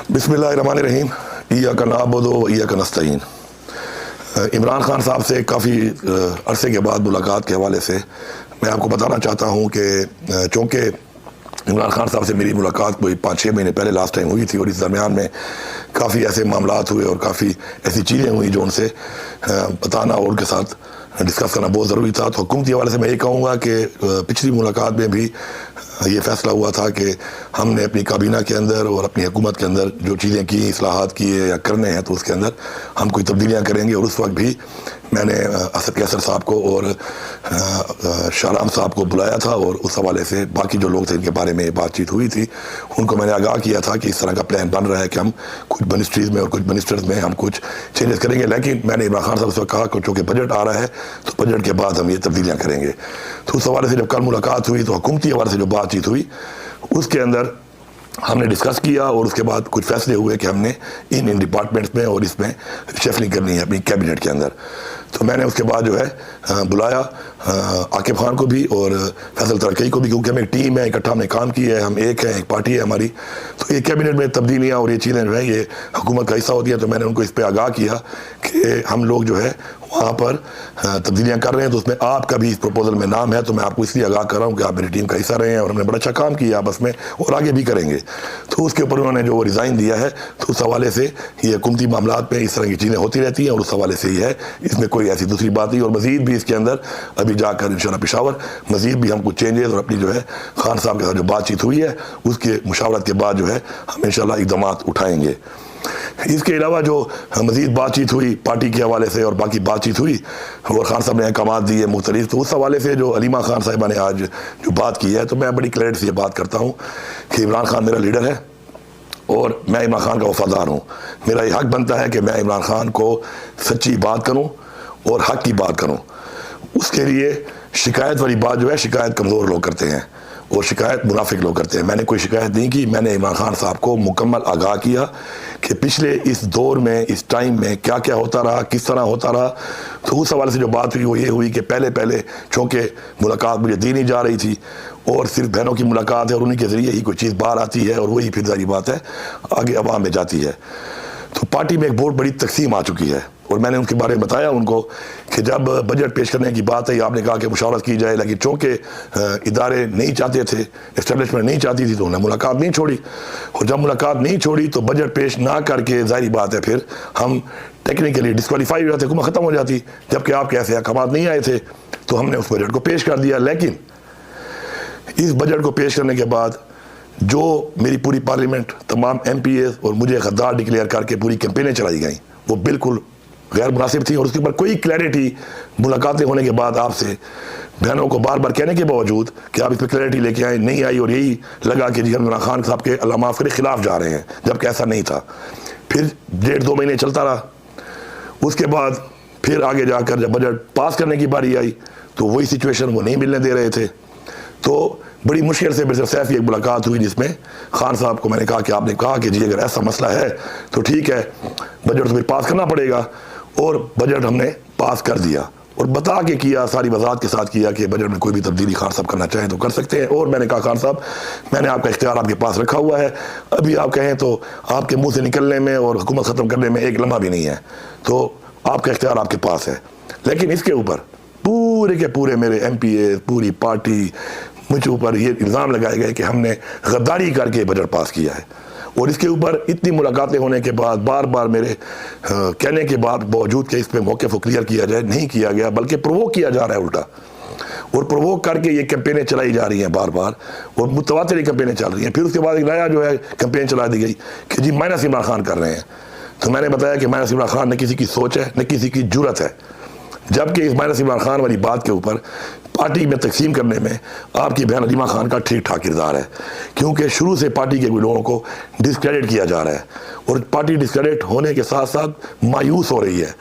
बिस्मिल्लाहिर्रहमानिर्रहीम। इय्याका नअबुदु व इय्याका नस्तईन। इमरान खान साहब से काफ़ी अरसे के बाद मुलाकात के हवाले से मैं आपको बताना चाहता हूँ कि चूँकि इमरान खान साहब से मेरी मुलाकात कोई 5-6 महीने पहले लास्ट टाइम हुई थी और इस दरमियान में काफ़ी ऐसे मामलात हुए और काफ़ी ऐसी चीज़ें हुई जो उनसे बताना और उनके साथ डिस्कस करना बहुत ज़रूरी था। तो हुकूमती हवाले से मैं ये कहूँगा कि पिछली मुलाकात में भी ये फ़ैसला हुआ था कि हमने अपनी काबीना के अंदर और अपनी हुकूमत के अंदर जो चीज़ें की, इस्लाहात किए या करने हैं, तो उसके अंदर हम कोई तब्दीलियाँ करेंगे। और उस वक्त भी मैंने असद कैसर साहब को और शाहराम साहब को बुलाया था और उस हवाले से बाकी जो लोग थे इनके बारे में बातचीत हुई थी, उनको मैंने आगाह किया था कि इस तरह का प्लान बन रहा है कि हम कुछ मिनिस्ट्रीज़ में और कुछ मिनिस्टर्स में हम कुछ चेंजेस करेंगे। लेकिन मैंने इमरान खान साहब से कहा कि चूँकि बजट आ रहा है तो बजट के बाद हम ये तब्दीलियाँ करेंगे। तो उस हवाले से जब कल मुलाकात हुई तो हुकूमती हवाले से जो बातचीत हुई उसके अंदर हमने डिस्कस किया और उसके बाद कुछ फैसले हुए कि हमने इन डिपार्टमेंट्स में और इसमें शेफलिंग करनी है अपनी कैबिनेट के अंदर। तो मैंने उसके बाद जो है बुलाया आकिब खान को भी और फैसल तरक्की को भी, क्योंकि हम एक टीम है, इकट्ठा हमने काम किया है, हम एक हैं, एक पार्टी है हमारी। तो ये कैबिनेट में तब्दीलियाँ और ये चीज़ें जो है ये हुकूमत का हिस्सा होती हैं। तो मैंने उनको इस पर आगाह किया कि हम लोग जो है वहाँ पर तब्दीलियाँ कर रहे हैं, तो उसमें आपका भी इस प्रपोजल में नाम है। तो मैं आपको इसलिए आगाह कर रहा हूँ कि आप मेरी टीम का हिस्सा रहे हैं और हमने बड़ा अच्छा काम किया आपस में और आगे भी करेंगे। तो उसके ऊपर उन्होंने जो रिज़ाइन दिया है, तो उस हवाले से ये हुकूमती मामलात में इस तरह की चीज़ें होती रहती हैं और उस हवाले से ही है, इसमें कोई ऐसी दूसरी बात नहीं। और मज़ीद भी इसके अंदर अभी जाकर इंशाअल्लाह पेशावर मज़ीद भी हम कुछ चेंजेस और अपनी जो है खान साहब के साथ जो बातचीत हुई है उसके मुशावरत के बाद जो है हम इंशाअल्लाह इक़दामात उठाएँगे। इसके अलावा जो मज़ीद बातचीत हुई पार्टी के हवाले से और बाकी बातचीत हुई और खान साहब ने अहकामात दिए मुख्तलिफ, तो उस हवाले से जो अलीमा खान साहिबा ने आज जो बात की है, तो मैं बड़ी क्लैरिटी से बात करता हूँ कि इमरान खान मेरा लीडर है और मैं इमरान खान का वफादार हूँ। मेरा ये हक बनता है कि मैं इमरान खान को सच्ची बात करूँ और हक की बात करूँ। उसके लिए शिकायत वाली बात जो है, शिकायत कमज़ोर लोग करते हैं और शिकायत मुनाफिक लोग करते हैं। मैंने कोई शिकायत नहीं की। मैंने इमरान खान साहब को मुकम्मल आगाह किया कि पिछले इस दौर में, इस टाइम में क्या क्या होता रहा, किस तरह होता रहा। तो उस हवाले से जो बात हुई वो ये हुई कि पहले चूँकि मुलाकात मुझे दी नहीं जा रही थी और सिर्फ बहनों की मुलाकात है और उन्हीं के ज़रिए ही कोई चीज़ बाहर आती है और वही फिर जारी बात है आगे अवाम में जाती है। तो पार्टी में एक बहुत बड़ी तकसीम आ चुकी है और मैंने उनके बारे में बताया उनको कि जब बजट पेश करने की बात है, आपने कहा कि मुशावरत की जाए, लेकिन चूँकि इदारे नहीं चाहते थे, इस्टेब्लिशमेंट नहीं चाहती थी, तो उन्हें मुलाकात नहीं छोड़ी। और जब मुलाकात नहीं छोड़ी तो बजट पेश ना करके जाहिर बात है फिर हम टेक्निकली डिस्क्वालीफाई हो जाते, हुकूमत ख़त्म हो जाती। जबकि आपके ऐसे अहकामात नहीं आए थे तो हमने उस बजट को पेश कर दिया। लेकिन इस बजट को पेश करने के बाद जो मेरी पूरी पार्लियामेंट, तमाम MPAs और मुझे गद्दार डिक्लेयर करके पूरी कैंपेनें चलाई गई, वो बिल्कुल गैर मुनासिब थी। और उसके ऊपर कोई क्लैरिटी मुलाकातें होने के बाद आपसे बहनों को बार बार कहने के बावजूद कि आप इस पर क्लैरिटी लेके आए नहीं आई और यही लगा कि जी हम इमरान खान साहब के अल्लाह माफ़ करे खिलाफ जा रहे हैं, जबकि ऐसा नहीं था। फिर 1.5-2 महीने चलता रहा। उसके बाद फिर आगे जाकर जब बजट पास करने की बारी आई तो वही सिचुएशन वो नहीं मिलने दे रहे थे। तो बड़ी मुश्किल से मेरे साथ एक मुलाकात हुई जिसमें खान साहब को मैंने कहा कि आपने कहा कि जी अगर ऐसा मसला है तो ठीक है, बजट तो फिर पास करना पड़ेगा। और बजट हमने पास कर दिया और बता के किया, सारी वजाहत के साथ किया कि बजट में कोई भी तब्दीली खान साहब करना चाहें तो कर सकते हैं। और मैंने कहा खान साहब मैंने आपका इख्तियार आपके पास रखा हुआ है, अभी आप कहें तो आपके मुँह से निकलने में और हुकूमत ख़त्म करने में एक लम्हा भी नहीं है, तो आपका इख्तियार आपके पास है। लेकिन इसके ऊपर पूरे के पूरे मेरे MPA, पूरी पार्टी, मुझे ऊपर ये इल्ज़ाम लगाए गए कि हमने गद्दारी करके बजट पास किया है। और इसके ऊपर इतनी मुलाकातें होने के बाद बार बार मेरे कहने के बावजूद कि इस पर मौक़िफ़ को क्लियर किया जाए, नहीं किया गया, बल्कि प्रोवोक किया जा रहा है उल्टा। और प्रोवोक करके ये कैंपेनें चलाई जा रही हैं बार बार और मुतवातिर कैंपेनें चल रही हैं। फिर उसके बाद एक नया जो है कैंपेन चला दी गई कि जी माइनस इमरान खान कर रहे हैं। तो मैंने बताया कि माइनस इमरान खान न किसी की सोच है न किसी की जुर्रत है, जबकि इस माइनस इमरान खान वाली बात के ऊपर पार्टी में तकसीम करने में आपकी बहन अलीमा खान का ठीक ठाक किरदार है, क्योंकि शुरू से पार्टी के लोगों को डिस्क्रेडिट किया जा रहा है और पार्टी डिस्क्रेडिट होने के साथ साथ मायूस हो रही है।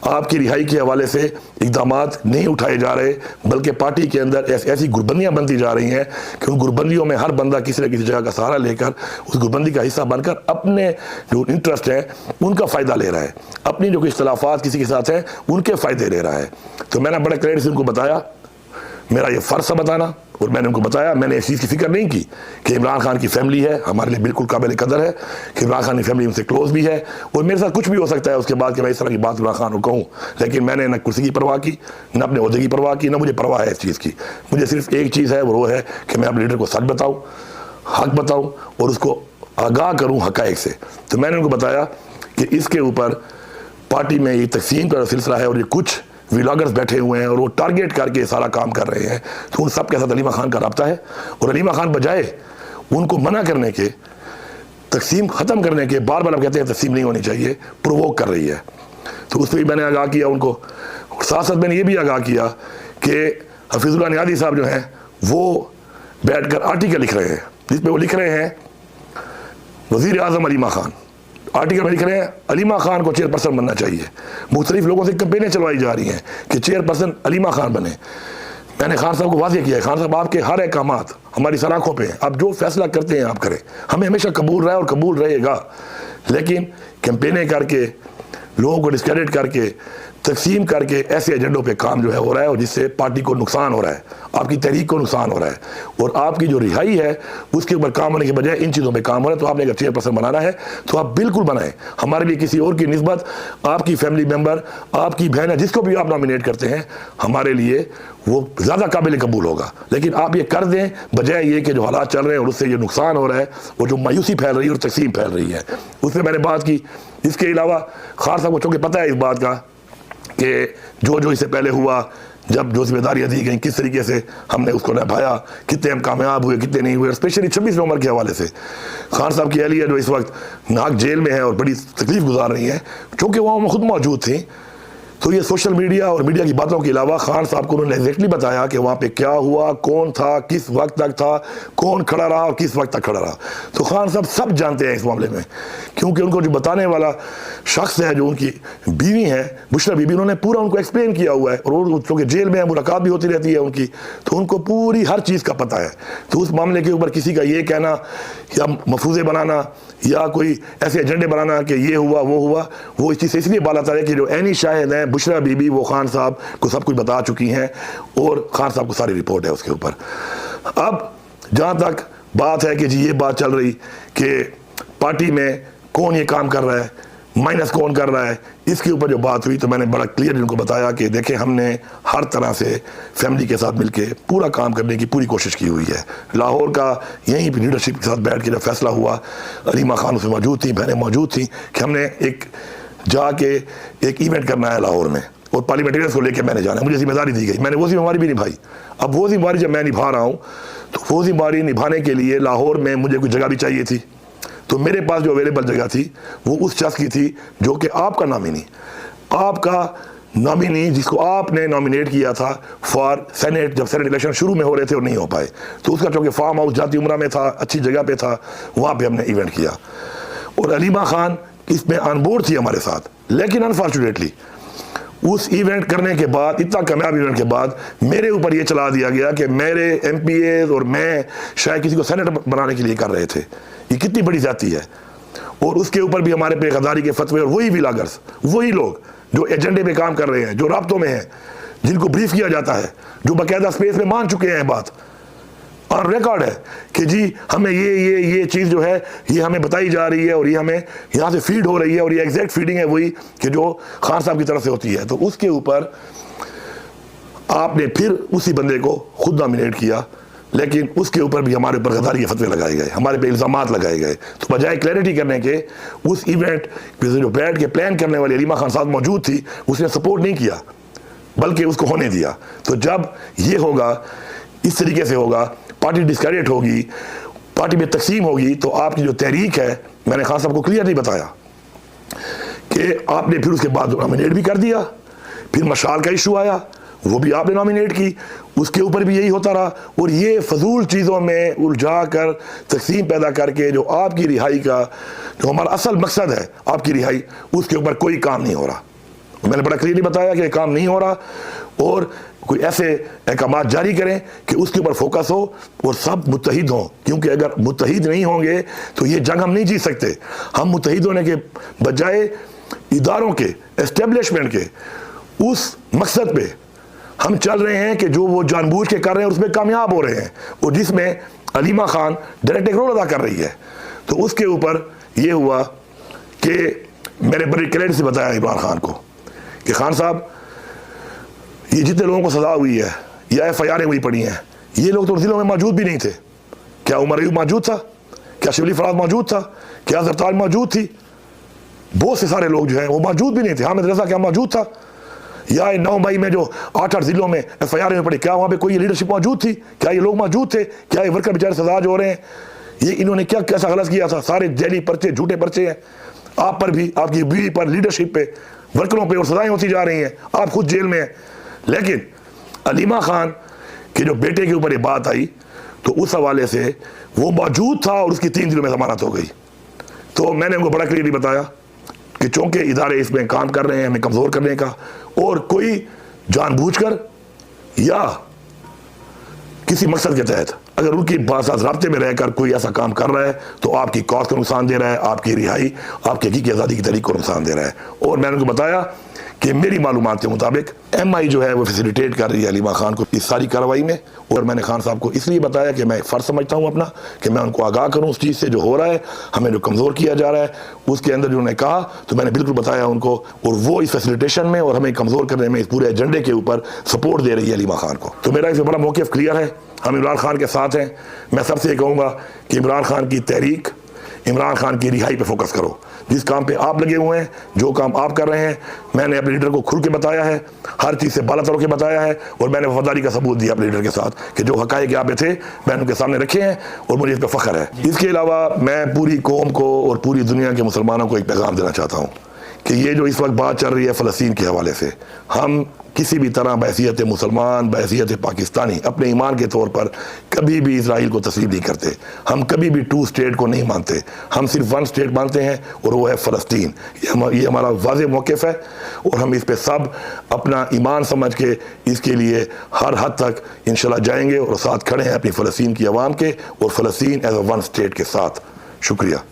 आपकी रिहाई के हवाले से इक़दामात नहीं उठाए जा रहे, बल्कि पार्टी के अंदर ऐसी गुरबंदियाँ बनती जा रही हैं कि उन गुरबंदियों में हर बंदा किसी न किसी जगह का सहारा लेकर उस गुरबंदी का हिस्सा बनकर अपने जो इंटरेस्ट हैं उनका फ़ायदा ले रहा है, अपनी जो इख्तलाफात किसी के साथ हैं उनके फ़ायदे ले रहा है। तो मैंने बड़ा क्लियर से उनको बताया, मेरा ये फ़र्ज़ था बताना और मैंने उनको बताया, मैंने इस चीज़ की फिक्र नहीं की कि इमरान खान की फैमिली है, हमारे लिए बिल्कुल काबिल कदर है कि इमरान खान की फैमिली उनसे क्लोज भी है और मेरे साथ कुछ भी हो सकता है उसके बाद कि मैं इस तरह की बात इमरान खान को कहूँ। लेकिन मैंने न कुर्सी की परवाह की, न अपने ओहदे की परवाह की, न मुझे परवाह है इस चीज़ की। मुझे सिर्फ एक चीज़ है, वो है कि मैं अपने लीडर को सच बताऊँ, हक बताऊँ और उसको आगाह करूँ हक़ाइक़ से। तो मैंने उनको बताया कि इसके ऊपर पार्टी में ये तकसीम का सिलसिला है और ये कुछ व्लॉगर्स बैठे हुए हैं और वो टारगेट करके सारा काम कर रहे हैं। तो उन सब के साथ अलीमा खान का रब्ता है और अलीमा खान बजाय उनको मना करने के, तकसीम ख़त्म करने के, बार बार आप कहते हैं तकसीम नहीं होनी चाहिए, प्रोवोक कर रही है। तो उस पर भी मैंने आगाह किया उनको। साथ साथ मैंने ये भी आगाह किया कि हफीजुल्लाह नियाज़ी साहब जो हैं वो बैठ कर आर्टिकल लिख रहे हैं जिसमें वो लिख रहे हैं वज़ीर आज़म अलीमा खान, आर्टिकल में लिख रहे हैं अलीमा खान को चेयरपर्सन बनना चाहिए। मुख्तलिफ लोगों से कंपेनें चलवाई जा रही हैं कि चेयरपर्सन अलीमा खान बने। मैंने खान साहब को वाज़ेह किया है, खान साहब आपके हर अहकामात हमारी सलाखों पे हैं, आप जो फैसला करते हैं आप करें, हमें हमेशा कबूल रहा है और कबूल रहेगा। लेकिन कंपेनें करके, लोगों को डिस्क्रेडिट करके, तकसीम करके ऐसे एजेंडों पे काम जो है हो रहा है और जिससे पार्टी को नुकसान हो रहा है, आपकी तहरीक को नुकसान हो रहा है और आपकी जो रिहाई है उसके ऊपर काम होने के बजाय इन चीज़ों पे काम हो रहा है। तो आपने अगर चेयरपर्सन बनाना है तो आप बिल्कुल बनाएं। हमारे लिए किसी और की निस्बत, आपकी फैमिली मेम्बर, आपकी बहन है, जिसको भी आप नॉमिनेट करते हैं, हमारे लिए वो ज़्यादा काबिल कबूल होगा। लेकिन आप ये कर दें बजाय ये कि जो हालात चल रहे हैं और उससे ये नुकसान हो रहा है और जो मायूसी फैल रही है और तकसीम फैल रही है, उसमें मैंने बात की। इसके अलावा खान साहब को चूँकि पता है इस बात का कि जो इससे पहले हुआ, जब जो जिम्मेदारियाँ दी गई किस तरीके से हमने उसको निभाया, कितने हम कामयाब हुए, कितने नहीं हुए, स्पेशली 26 नवंबर के हवाले से। खान साहब की अहलिया जो इस वक्त नाक जेल में है और बड़ी तकलीफ गुजार रही हैं, चूँकि वहाँ खुद मौजूद थी, तो ये सोशल मीडिया और मीडिया की बातों के अलावा खान साहब को उन्होंने एग्जैक्टली बताया कि वहाँ पे क्या हुआ, कौन था, किस वक्त तक था, कौन खड़ा रहा और किस वक्त तक खड़ा रहा। तो खान साहब सब जानते हैं इस मामले में, क्योंकि उनको जो बताने वाला शख्स है, जो उनकी बीवी है बुशरा बीबी, उन्होंने पूरा उनको एक्सप्लेन किया हुआ है और चूँकि जेल में मुलाकात भी होती रहती है उनकी, तो उनको पूरी हर चीज़ का पता है। तो उस मामले के ऊपर किसी का ये कहना या मफरूज़े बनाना या कोई ऐसे एजेंडे बनाना कि ये हुआ वो हुआ, वो इस चीज़ से इसलिए बात आता है कि जो ऐनी शाहिद हैं बुशरा बीबी, वो खान साहब को सब कुछ बता चुकी हैं और खान साहब को सारी रिपोर्ट है उसके ऊपर। अब जहाँ तक बात है कि जी ये बात चल रही कि पार्टी में कौन ये काम कर रहा है, माइनस कौन कर रहा है, इसके ऊपर जो बात हुई, तो मैंने बड़ा क्लियर इनको बताया कि देखें हमने हर तरह से फैमिली के साथ मिलके पूरा काम करने की पूरी कोशिश की हुई है। लाहौर का यहीं पर लीडरशिप के साथ बैठ के जब फैसला हुआ, अलीमा खान उसमें मौजूद थी, बहनें मौजूद थी, कि हमने एक जाके एक इवेंट करना है लाहौर में और पार्लियामेंटेरियंस को लेकर मैंने जाना है, मुझे जिम्मेदारी दी गई, मैंने वो जिम्मेदारी भी निभाई। अब वो जिम्मेदारी जब मैं निभा रहा हूँ तो वो जिम्मेदारी निभाने के लिए लाहौर में मुझे कुछ जगह भी चाहिए थी। तो मेरे पास जो अवेलेबल जगह थी वो उस शख्स की थी जो कि आपका नॉमिनी जिसको आपने नॉमिनेट किया था फॉर सेनेट, जब सेनेट इलेक्शन शुरू में हो रहे थे और नहीं हो पाए, तो उसका चूँकि फार्म हाउस जाती उम्रा में था, अच्छी जगह पे था, वहाँ पे हमने इवेंट किया और अलीमा खान इसमें ऑनबोर्ड थी हमारे साथ। लेकिन अनफॉर्चुनेटली उस इवेंट करने के बाद, इतना कामयाब इवेंट के बाद, मेरे ऊपर ये चला दिया गया कि मेरे MPAs और मैं शायद किसी को सेनेटर बनाने के लिए कर रहे थे। ये कितनी बड़ी जाती है। और उसके ऊपर भी हमारे पे गद्दारी के फतवे और वही व्लॉगर्स, वही लोग जो एजेंडे पे काम कर रहे हैं, जो राब्तों में हैं, जिनको ब्रीफ किया जाता है, जो बाकायदा स्पेस में मान चुके हैं बात और रिकॉर्ड है कि जी हमें ये चीज़ जो है ये हमें बताई जा रही है और ये हमें यहाँ से फीड हो रही है और ये एग्जैक्ट फीडिंग है वही कि जो खान साहब की तरफ से होती है। तो उसके ऊपर आपने फिर उसी बंदे को खुद नॉमिनेट किया, लेकिन उसके ऊपर भी हमारे ऊपर गद्दारी के फतवे लगाए गए, हमारे पे इल्ज़ामात लगाए गए। तो बजाय क्लैरिटी करने के, उस इवेंट जो बैठ के प्लान करने वाली अलीमा खान साहब मौजूद थी, उसने सपोर्ट नहीं किया बल्कि उसको होने दिया। तो जब ये होगा, इस तरीके से होगा, पार्टी डिस्क्रेडिट होगी, पार्टी में तकसीम होगी, तो आपकी जो तहरीक है, मैंने खान साहब को क्लियर नहीं बताया कि आपने फिर उसके बाद नॉमिनेट भी कर दिया, फिर मशाल का इशू आया, वो भी आपने नॉमिनेट की, उसके ऊपर भी यही होता रहा। और ये फजूल चीज़ों में उलझा कर तकसीम पैदा करके जो आपकी रिहाई का, जो हमारा असल मकसद है आपकी रिहाई, उसके ऊपर कोई काम नहीं हो रहा। मैंने बड़ा क्लियरली बताया कि काम नहीं हो रहा और कोई ऐसे अहकाम जारी करें कि उसके ऊपर फोकस हो और सब मुत्तहिद हों, क्योंकि अगर मुत्तहिद नहीं होंगे तो ये जंग हम नहीं जीत सकते। हम मुत्तहिद होने के बजाय इदारों के, एस्टेब्लिशमेंट के उस मकसद पे हम चल रहे हैं कि जो वो जानबूझ के कर रहे हैं उसमें कामयाब हो रहे हैं, और जिसमें अलीमा खान डायरेक्ट एक रोल अदा कर रही है। तो उसके ऊपर ये हुआ कि मैंने बड़ी क्लैरिटी से बताया इमरान खान को कि खान साहब, ये जितने लोगों को सजा हुई है या FIR हुई पड़ी हैं, ये लोग तो जिलों में मौजूद भी नहीं थे। क्या उमर अयूब मौजूद था? क्या शिबली फराज मौजूद था? क्या जरताज मौजूद थी? बहुत से सारे लोग जो हैं वो मौजूद भी नहीं थे। हामिद रजा क्या मौजूद था? या 9 मई में जो 8 जिलों में FIR में पड़े, क्या वहाँ पे कोई लीडरशिप मौजूद थी? क्या ये लोग मौजूद थे? क्या ये वर्कर बेचारे सजा जो हो रहे हैं, ये इन्होंने क्या कैसा गलत किया था? सारे जैली पर्चे, झूठे पर्चे हैं आप पर भी, आपकी बीवी पर, लीडरशिप पे, वर्करों पे, और सजाएं होती जा रही हैं। आप खुद जेल में हैं। लेकिन अलीमा खान के जो बेटे के ऊपर ये बात आई तो उस हवाले से वो मौजूद था और उसकी 3 दिनों में जमानत हो गई। तो मैंने उनको बड़ा क्लियरली बताया कि चूंकि इदारे इसमें काम कर रहे हैं हमें कमज़ोर करने का, और कोई जानबूझकर या किसी मकसद के तहत अगर उनकी साथ राब्ते में रहकर कोई ऐसा काम कर रहा है तो आपकी कॉज को नुकसान दे रहा है, आपकी रिहाई, आपकी हकीकी आज़ादी की तहरीक को नुकसान दे रहा है। और मैंने उनको बताया कि मेरी मालूमात के मुताबिक MI जो है वो फैसिलिटेट कर रही है अलीमा खान को इस सारी कार्रवाई में। और मैंने खान साहब को इसलिए बताया कि मैं फ़र्ज समझता हूँ अपना कि मैं उनको आगाह करूँ उस चीज़ से जो हो रहा है, हमें जो कमज़ोर किया जा रहा है उसके अंदर जो उन्होंने कहा, तो मैंने बिल्कुल बताया उनको, और वो इस फैसिलिटेशन में और हमें कमज़ोर करने में इस पूरे एजेंडे के ऊपर सपोर्ट दे रही है अलीमा खान को। तो मेरा इसमें बड़ा मौक़िफ़ क्लियर है, हम इमरान खान के साथ हैं। मैं सबसे ये कहूँगा कि इमरान खान की तहरीक, इमरान खान की रिहाई पे फोकस करो। जिस काम पे आप लगे हुए हैं, जो काम आप कर रहे हैं, मैंने अपने लीडर को खुल के बताया है, हर चीज़ से बाला तर के बताया है, और मैंने वफादारी का सबूत दिया अपने लीडर के साथ कि जो हक़ाइक़ यहाँ पे थे मैंने उनके सामने रखे हैं, और मुझे इस पर फ़ख्र है। इसके अलावा मैं पूरी कौम को और पूरी दुनिया के मुसलमानों को एक पैगाम देना चाहता हूँ कि ये जो इस वक्त बात चल रही है फ़लस्तीन के हवाले से, हम किसी भी तरह बहैसियत मुसलमान, बहैसियत पाकिस्तानी, अपने ईमान के तौर पर कभी भी इसराइल को तस्लीम नहीं करते। हम कभी भी 2 स्टेट को नहीं मानते, हम सिर्फ 1 स्टेट मानते हैं, और वो है फ़लस्तीन। ये हमारा वाज़ेह मौक़िफ़ है, और हम इस पे सब अपना ईमान समझ के इसके लिए हर हद तक इंशाल्लाह जाएंगे, और साथ खड़े हैं अपनी फ़लस्तीन की आवाम के, और फ़लस्तीन एज़ अ 1 स्टेट के साथ। शुक्रिया।